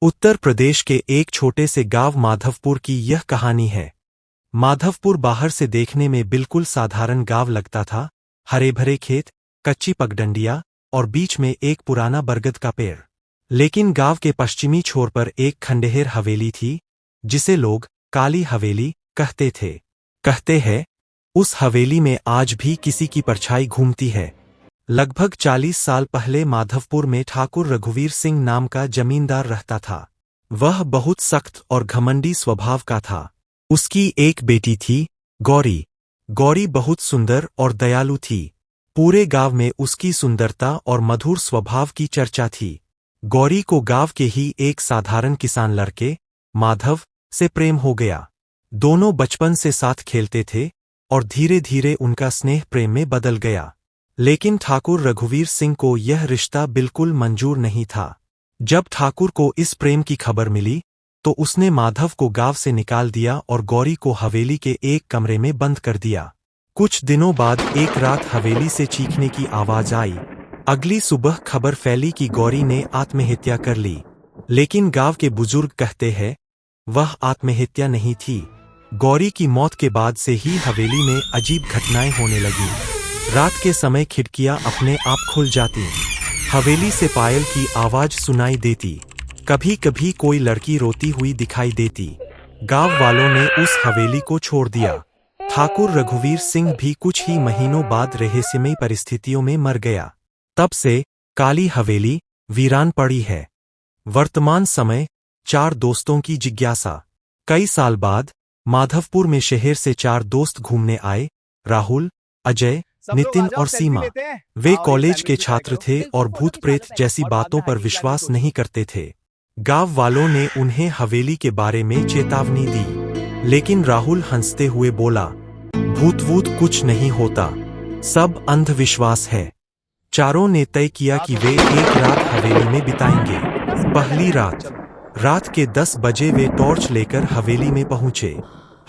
उत्तर प्रदेश के एक छोटे से गांव माधवपुर की यह कहानी है। माधवपुर बाहर से देखने में बिल्कुल साधारण गांव लगता था। हरे भरे खेत, कच्ची पगडंडियां और बीच में एक पुराना बरगद का पेड़। लेकिन गांव के पश्चिमी छोर पर एक खंडहर हवेली थी, जिसे लोग काली हवेली कहते हैं। उस हवेली में आज भी किसी की परछाई घूमती है। लगभग 40 साल पहले माधवपुर में ठाकुर रघुवीर सिंह नाम का जमींदार रहता था। वह बहुत सख्त और घमंडी स्वभाव का था। उसकी एक बेटी थी, गौरी। गौरी बहुत सुंदर और दयालु थी। पूरे गांव में उसकी सुंदरता और मधुर स्वभाव की चर्चा थी। गौरी को गांव के ही एक साधारण किसान लड़के, माधव, से प्रेम हो गया। दोनों बचपन से साथ खेलते थे और धीरे धीरे उनका स्नेह प्रेम में बदल गया। लेकिन ठाकुर रघुवीर सिंह को यह रिश्ता बिल्कुल मंजूर नहीं था। जब ठाकुर को इस प्रेम की खबर मिली, तो उसने माधव को गांव से निकाल दिया और गौरी को हवेली के एक कमरे में बंद कर दिया। कुछ दिनों बाद एक रात हवेली से चीखने की आवाज आई। अगली सुबह खबर फैली कि गौरी ने आत्महत्या कर ली। लेकिन गांव के बुजुर्ग कहते हैं, वह आत्महत्या नहीं थी। गौरी की मौत के बाद से ही हवेली में अजीब घटनाएं होने लगीं। रात के समय खिड़कियां अपने आप खुल जाती, हवेली से पायल की आवाज सुनाई देती, कभी कभी कोई लड़की रोती हुई दिखाई देती। गांव वालों ने उस हवेली को छोड़ दिया। ठाकुर रघुवीर सिंह भी कुछ ही महीनों बाद रहस्यमयी परिस्थितियों में मर गया। तब से काली हवेली वीरान पड़ी है। वर्तमान समय 4 दोस्तों की जिज्ञासा। कई साल बाद माधवपुर में शहर से 4 दोस्त घूमने आए। राहुल, अजय, नितिन और सीमा। वे कॉलेज के छात्र थे और भूत प्रेत जैसी बातों पर विश्वास नहीं करते थे। गांव वालों ने उन्हें हवेली के बारे में चेतावनी दी, लेकिन राहुल हंसते हुए बोला, भूत वूत कुछ नहीं होता, सब अंधविश्वास है। चारों ने तय किया कि वे एक रात हवेली में बिताएंगे। पहली रात के 10 बजे वे टॉर्च लेकर हवेली में पहुंचे।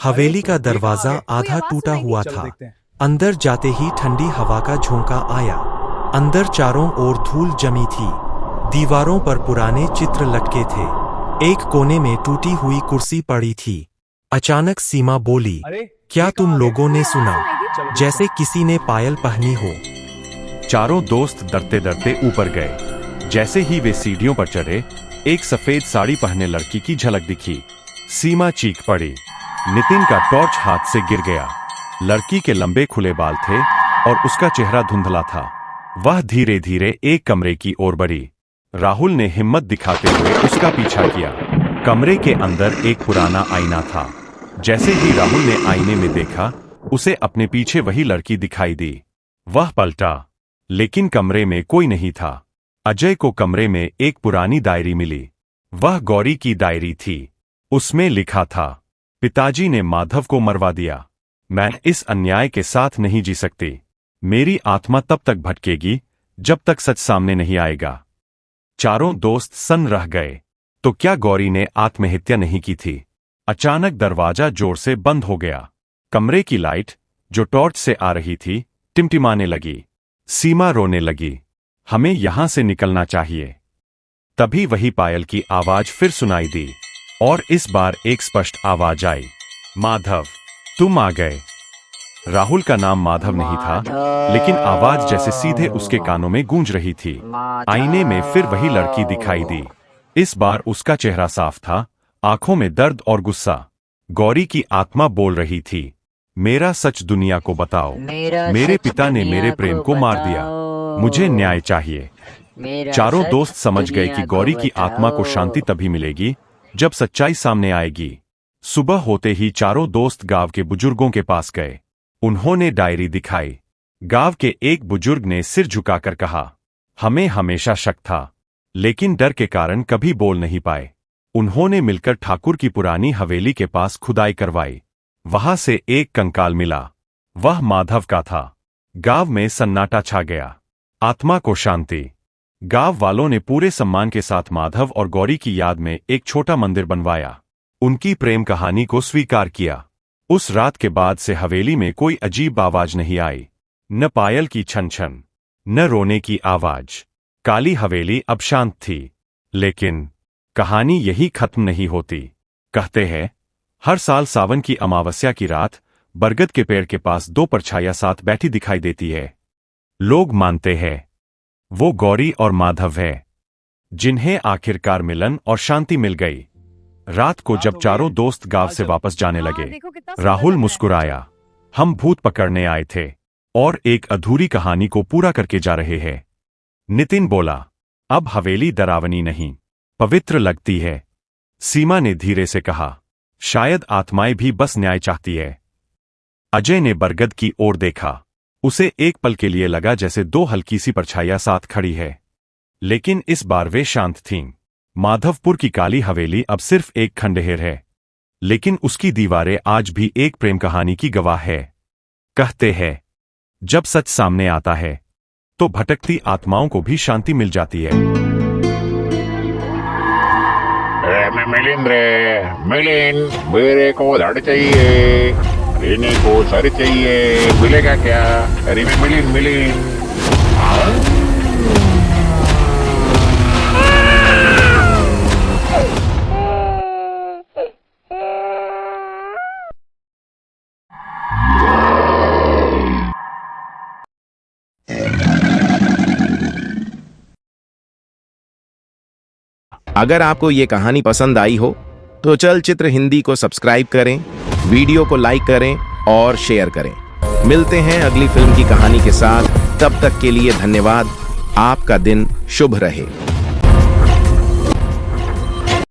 हवेली का दरवाजा आधा टूटा हुआ था। अंदर जाते ही ठंडी हवा का झोंका आया। अंदर चारों ओर धूल जमी थी। दीवारों पर पुराने चित्र लटके थे। एक कोने में टूटी हुई कुर्सी पड़ी थी। अचानक सीमा बोली, क्या तुम लोगों ने सुना? जैसे किसी ने पायल पहनी हो। चारों दोस्त डरते डरते ऊपर गए। जैसे ही वे सीढ़ियों पर चढ़े, एक सफेद साड़ी पहने लड़की की झलक दिखी। सीमा चीख पड़ी। नितिन का टॉर्च हाथ से गिर गया। लड़की के लंबे खुले बाल थे और उसका चेहरा धुंधला था। वह धीरे धीरे एक कमरे की ओर बढ़ी। राहुल ने हिम्मत दिखाते हुए उसका पीछा किया। कमरे के अंदर एक पुराना आईना था। जैसे ही राहुल ने आईने में देखा, उसे अपने पीछे वही लड़की दिखाई दी। वह पलटा, लेकिन कमरे में कोई नहीं था। अजय को कमरे में एक पुरानी डायरी मिली। वह गौरी की डायरी थी। उसमें लिखा था, पिताजी ने माधव को मरवा दिया। मैं इस अन्याय के साथ नहीं जी सकती। मेरी आत्मा तब तक भटकेगी जब तक सच सामने नहीं आएगा। चारों दोस्त सन्न रह गए। तो क्या गौरी ने आत्महत्या नहीं की थी? अचानक दरवाजा जोर से बंद हो गया। कमरे की लाइट, जो टॉर्च से आ रही थी, टिमटिमाने लगी। सीमा रोने लगी, हमें यहां से निकलना चाहिए। तभी वही पायल की आवाज फिर सुनाई दी, और इस बार एक स्पष्ट आवाज आई, माधव, तुम आ गए। राहुल का नाम माधव नहीं था, लेकिन आवाज जैसे सीधे उसके कानों में गूंज रही थी। आईने में फिर वही लड़की दिखाई दी। इस बार उसका चेहरा साफ था, आंखों में दर्द और गुस्सा। गौरी की आत्मा बोल रही थी, मेरा सच दुनिया को बताओ। मेरे पिता ने मेरे प्रेम को मार दिया। मुझे न्याय चाहिए। चारों दोस्त समझ गए कि गौरी की आत्मा को शांति तभी मिलेगी जब सच्चाई सामने आएगी। सुबह होते ही चारों दोस्त गांव के बुजुर्गों के पास गए। उन्होंने डायरी दिखाई। गांव के एक बुजुर्ग ने सिर झुकाकर कहा, हमें हमेशा शक था, लेकिन डर के कारण कभी बोल नहीं पाए। उन्होंने मिलकर ठाकुर की पुरानी हवेली के पास खुदाई करवाई। वहां से एक कंकाल मिला। वह माधव का था। गांव में सन्नाटा छा गया। आत्मा को शांति। गांव वालों ने पूरे सम्मान के साथ माधव और गौरी की याद में एक छोटा मंदिर बनवाया। उनकी प्रेम कहानी को स्वीकार किया। उस रात के बाद से हवेली में कोई अजीब आवाज नहीं आई, न पायल की छन छन, न रोने की आवाज। काली हवेली अब शांत थी। लेकिन कहानी यही खत्म नहीं होती। कहते हैं हर साल सावन की अमावस्या की रात बरगद के पेड़ के पास दो परछाइयां साथ बैठी दिखाई देती है। लोग मानते हैं वो गौरी और माधव है, जिन्हें आखिरकार मिलन और शांति मिल गई। रात को जब चारों दोस्त गांव से वापस जाने लगे, राहुल मुस्कुराया। हम भूत पकड़ने आए थे और एक अधूरी कहानी को पूरा करके जा रहे हैं। नितिन बोला, अब हवेली डरावनी नहीं, पवित्र लगती है। सीमा ने धीरे से कहा, शायद आत्माएं भी बस न्याय चाहती है। अजय ने बरगद की ओर देखा। उसे एक पल के लिए लगा जैसे दो हल्की सी परछाइयां साथ खड़ी है, लेकिन इस बार वे शांत थीं। माधवपुर की काली हवेली अब सिर्फ एक खंडहर है, लेकिन उसकी दीवारें आज भी एक प्रेम कहानी की गवाह है। कहते हैं जब सच सामने आता है तो भटकती आत्माओं को भी शांति मिल जाती है। मैं मिलिन मेरे को धड़ चाहिए, लेने को सर चाहिए, मिलेगा क्या? अरे मैं मिलिन अगर आपको ये कहानी पसंद आई हो तो चलचित्र हिंदी को सब्सक्राइब करें, वीडियो को लाइक करें और शेयर करें। मिलते हैं अगली फिल्म की कहानी के साथ। तब तक के लिए धन्यवाद। आपका दिन शुभ रहे।